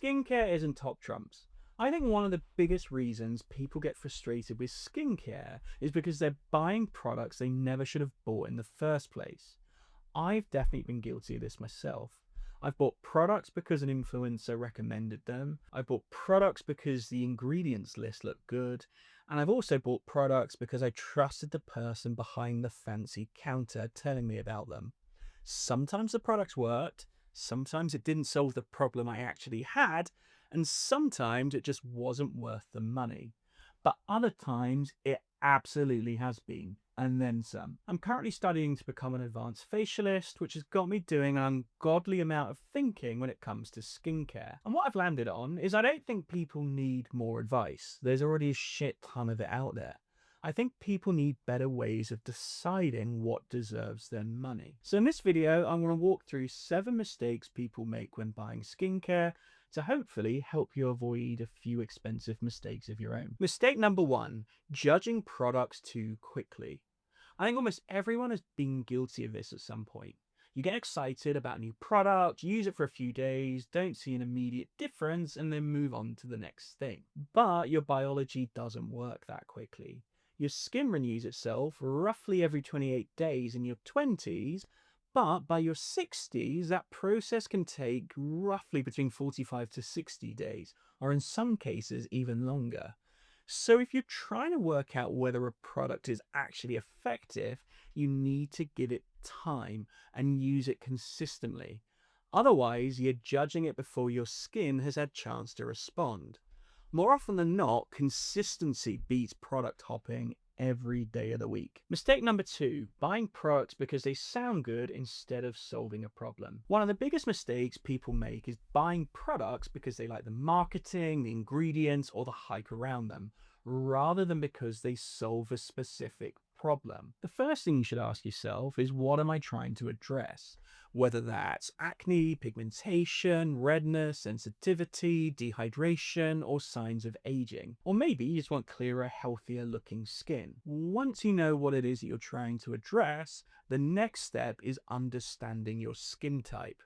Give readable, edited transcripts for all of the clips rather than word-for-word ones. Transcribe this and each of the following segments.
skincare isn't top trumps. I think one of the biggest reasons people get frustrated with skincare is because they're buying products they never should have bought in the first place. I've definitely been guilty of this myself. I've bought products because an influencer recommended them. I bought products because the ingredients list looked good. And I've also bought products because I trusted the person behind the fancy counter telling me about them. Sometimes the products worked, sometimes it didn't solve the problem I actually had, and sometimes it just wasn't worth the money. But other times it absolutely has been, and then some. I'm currently studying to become an advanced facialist, which has got me doing an ungodly amount of thinking when it comes to skincare. And what I've landed on is I don't think people need more advice. There's already a shit ton of it out there. I think people need better ways of deciding what deserves their money. So in this video, I'm going to walk through 7 mistakes people make when buying skincare to hopefully help you avoid a few expensive mistakes of your own. Mistake number 1, judging products too quickly. I think almost everyone has been guilty of this at some point. You get excited about a new product, use it for a few days, don't see an immediate difference, and then move on to the next thing. But your biology doesn't work that quickly. Your skin renews itself roughly every 28 days in your 20s, but by your 60s, that process can take roughly between 45 to 60 days, or in some cases, even longer. So if you're trying to work out whether a product is actually effective, you need to give it time and use it consistently. Otherwise, you're judging it before your skin has had chance to respond. More often than not, consistency beats product hopping every day of the week. Mistake number 2, buying products because they sound good instead of solving a problem. One of the biggest mistakes people make is buying products because they like the marketing, the ingredients, or the hype around them, rather than because they solve a specific problem. The first thing you should ask yourself is, what am I trying to address? Whether that's acne, pigmentation, redness, sensitivity, dehydration, or signs of aging. Or maybe you just want clearer, healthier looking skin. Once you know what it is that you're trying to address, the next step is understanding your skin type.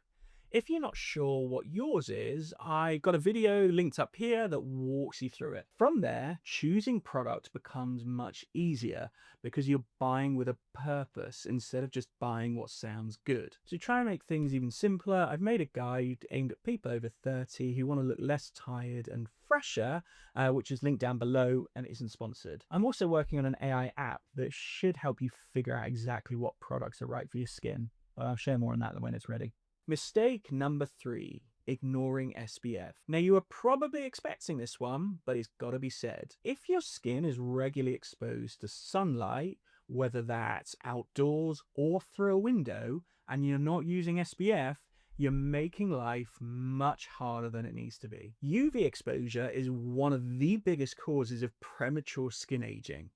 If you're not sure what yours is, I got a video linked up here that walks you through it. From there, choosing product becomes much easier because you're buying with a purpose instead of just buying what sounds good. To try and make things even simpler, I've made a guide aimed at people over 30 who want to look less tired and fresher, which is linked down below and isn't sponsored. I'm also working on an AI app that should help you figure out exactly what products are right for your skin. I'll share more on that when it's ready. Mistake number 3, ignoring SPF. Now you are probably expecting this one, but it's got to be said. If your skin is regularly exposed to sunlight, whether that's outdoors or through a window, and you're not using SPF, you're making life much harder than it needs to be. UV exposure is one of the biggest causes of premature skin aging.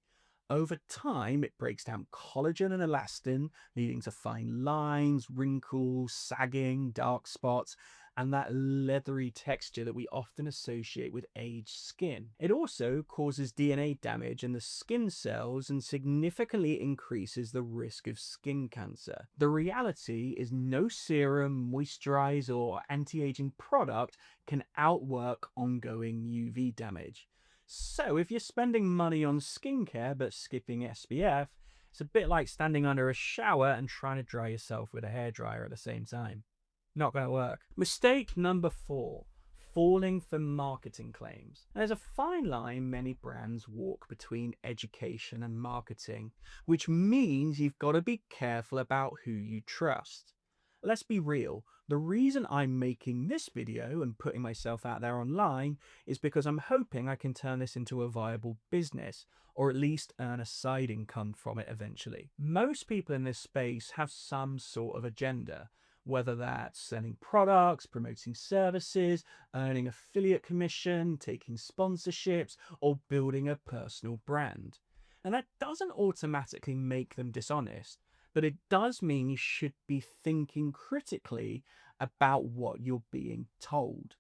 Over time, it breaks down collagen and elastin, leading to fine lines, wrinkles, sagging, dark spots, and that leathery texture that we often associate with aged skin. It also causes DNA damage in the skin cells and significantly increases the risk of skin cancer. The reality is no serum, moisturizer, or anti-aging product can outwork ongoing UV damage. So if you're spending money on skincare but skipping SPF, it's a bit like standing under a shower and trying to dry yourself with a hairdryer at the same time. Not going to work. Mistake number 4, falling for marketing claims. There's a fine line many brands walk between education and marketing, which means you've got to be careful about who you trust. Let's be real, the reason I'm making this video and putting myself out there online is because I'm hoping I can turn this into a viable business, or at least earn a side income from it eventually. Most people in this space have some sort of agenda, whether that's selling products, promoting services, earning affiliate commission, taking sponsorships, or building a personal brand. And that doesn't automatically make them dishonest, but it does mean you should be thinking critically about what you're being told.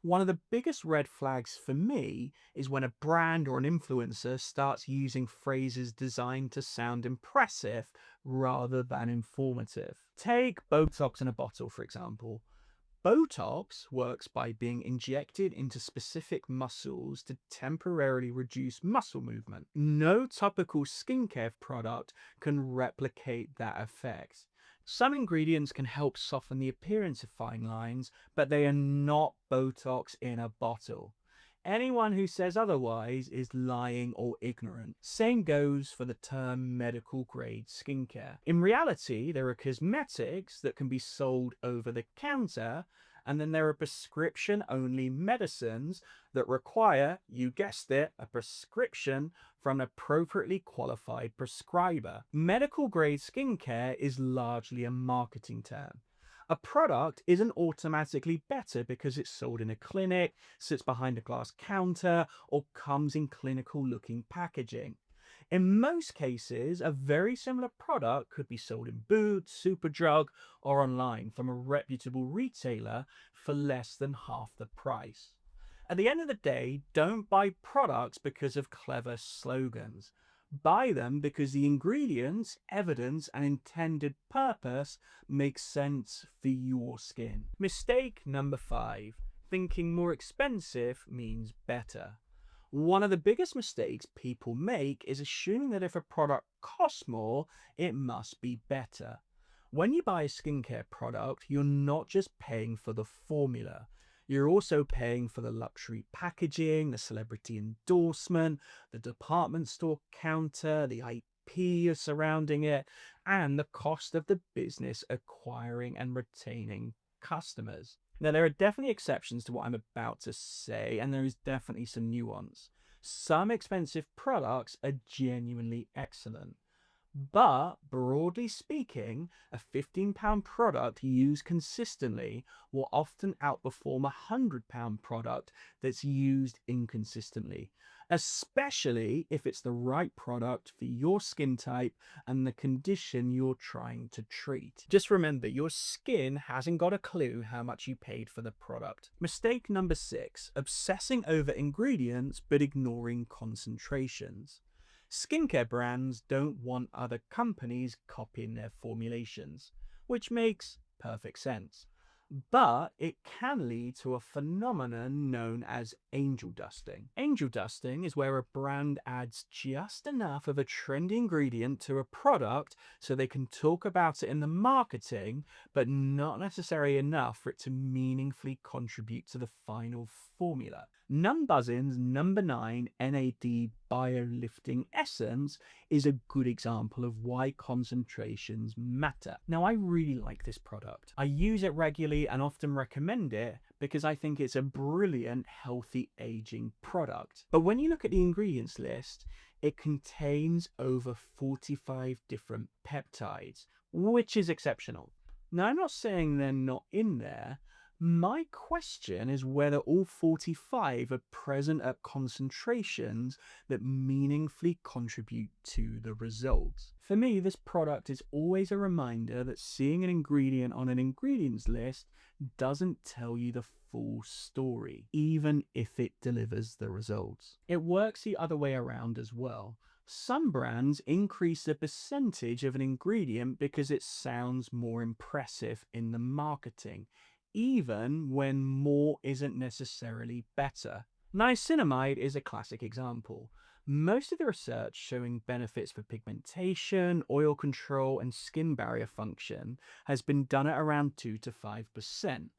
One of the biggest red flags for me is when a brand or an influencer starts using phrases designed to sound impressive rather than informative. Take Botox in a bottle, for example. Botox works by being injected into specific muscles to temporarily reduce muscle movement. No topical skincare product can replicate that effect. Some ingredients can help soften the appearance of fine lines, but they are not Botox in a bottle. Anyone who says otherwise is lying or ignorant. Same goes for the term medical grade skincare. In reality, there are cosmetics that can be sold over the counter, and then there are prescription only medicines that require, you guessed it, a prescription from an appropriately qualified prescriber. Medical grade skincare is largely a marketing term. A product isn't automatically better because it's sold in a clinic, sits behind a glass counter, or comes in clinical looking packaging. In most cases, a very similar product could be sold in Boots, Superdrug, or online from a reputable retailer for less than half the price. At the end of the day, don't buy products because of clever slogans. Buy them because the ingredients, evidence, and intended purpose make sense for your skin. Mistake number 5. Thinking more expensive means better. One of the biggest mistakes people make is assuming that if a product costs more, it must be better. When you buy a skincare product, you're not just paying for the formula. You're also paying for the luxury packaging, the celebrity endorsement, the department store counter, the IP surrounding it, and the cost of the business acquiring and retaining customers. Now, there are definitely exceptions to what I'm about to say, and there is definitely some nuance. Some expensive products are genuinely excellent. But broadly speaking, a £15 product used consistently will often outperform a £100 product that's used inconsistently, especially if it's the right product for your skin type and the condition you're trying to treat. Just remember, your skin hasn't got a clue how much you paid for the product. Mistake number 6, obsessing over ingredients but ignoring concentrations. Skincare brands don't want other companies copying their formulations, which makes perfect sense. But it can lead to a phenomenon known as angel dusting. Angel dusting is where a brand adds just enough of a trendy ingredient to a product so they can talk about it in the marketing, but not necessarily enough for it to meaningfully contribute to the final formula. Numbuzzin's number 9 NAD biolifting essence is a good example of why concentrations matter. Now, I really like this product. I use it regularly and often recommend it because I think it's a brilliant healthy aging product. But when you look at the ingredients list, it contains over 45 different peptides, which is exceptional. Now, I'm not saying they're not in there. My question is whether all 45 are present at concentrations that meaningfully contribute to the results. For me, this product is always a reminder that seeing an ingredient on an ingredients list doesn't tell you the full story, even if it delivers the results. It works the other way around as well. Some brands increase the percentage of an ingredient because it sounds more impressive in the marketing, even when more isn't necessarily better. Niacinamide is a classic example. Most of the research showing benefits for pigmentation, oil control, and skin barrier function has been done at around 2 to 5%.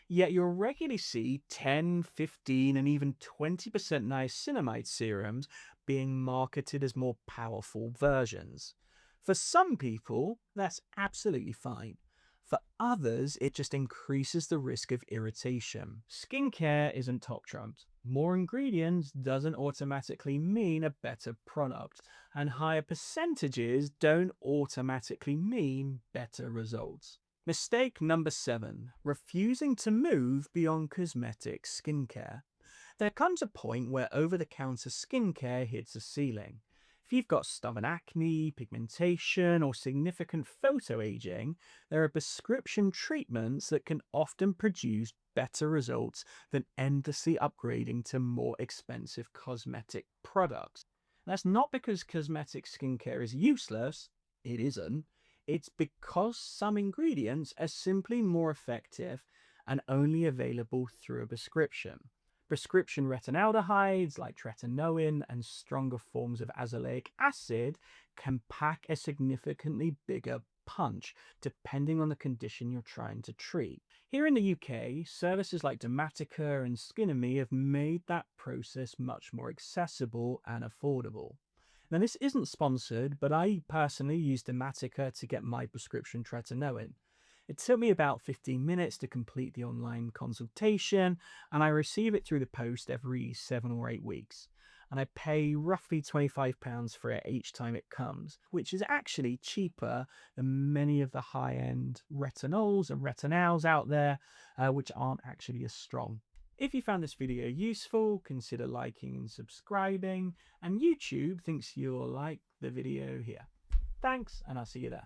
Yet you'll regularly see 10, 15, and even 20% niacinamide serums being marketed as more powerful versions. For some people, that's absolutely fine. For others, it just increases the risk of irritation. Skincare isn't top trumped. More ingredients doesn't automatically mean a better product, and higher percentages don't automatically mean better results. Mistake number 7, refusing to move beyond cosmetic skincare. There comes a point where over-the-counter skincare hits a ceiling. If you've got stubborn acne, pigmentation, or significant photoaging, there are prescription treatments that can often produce better results than endlessly upgrading to more expensive cosmetic products. That's not because cosmetic skincare is useless, it isn't. It's because some ingredients are simply more effective and only available through a prescription. Prescription retinaldehydes like tretinoin and stronger forms of azelaic acid can pack a significantly bigger punch depending on the condition you're trying to treat. Here in the UK, services like Dermatica and Skinemy have made that process much more accessible and affordable. Now, this isn't sponsored, but I personally use Dermatica to get my prescription tretinoin. It took me about 15 minutes to complete the online consultation, and I receive it through the post every 7 or 8 weeks. And I pay roughly £25 for it each time it comes, which is actually cheaper than many of the high end retinols and retinals out there, which aren't actually as strong. If you found this video useful, consider liking and subscribing, and YouTube thinks you'll like the video here. Thanks, and I'll see you there.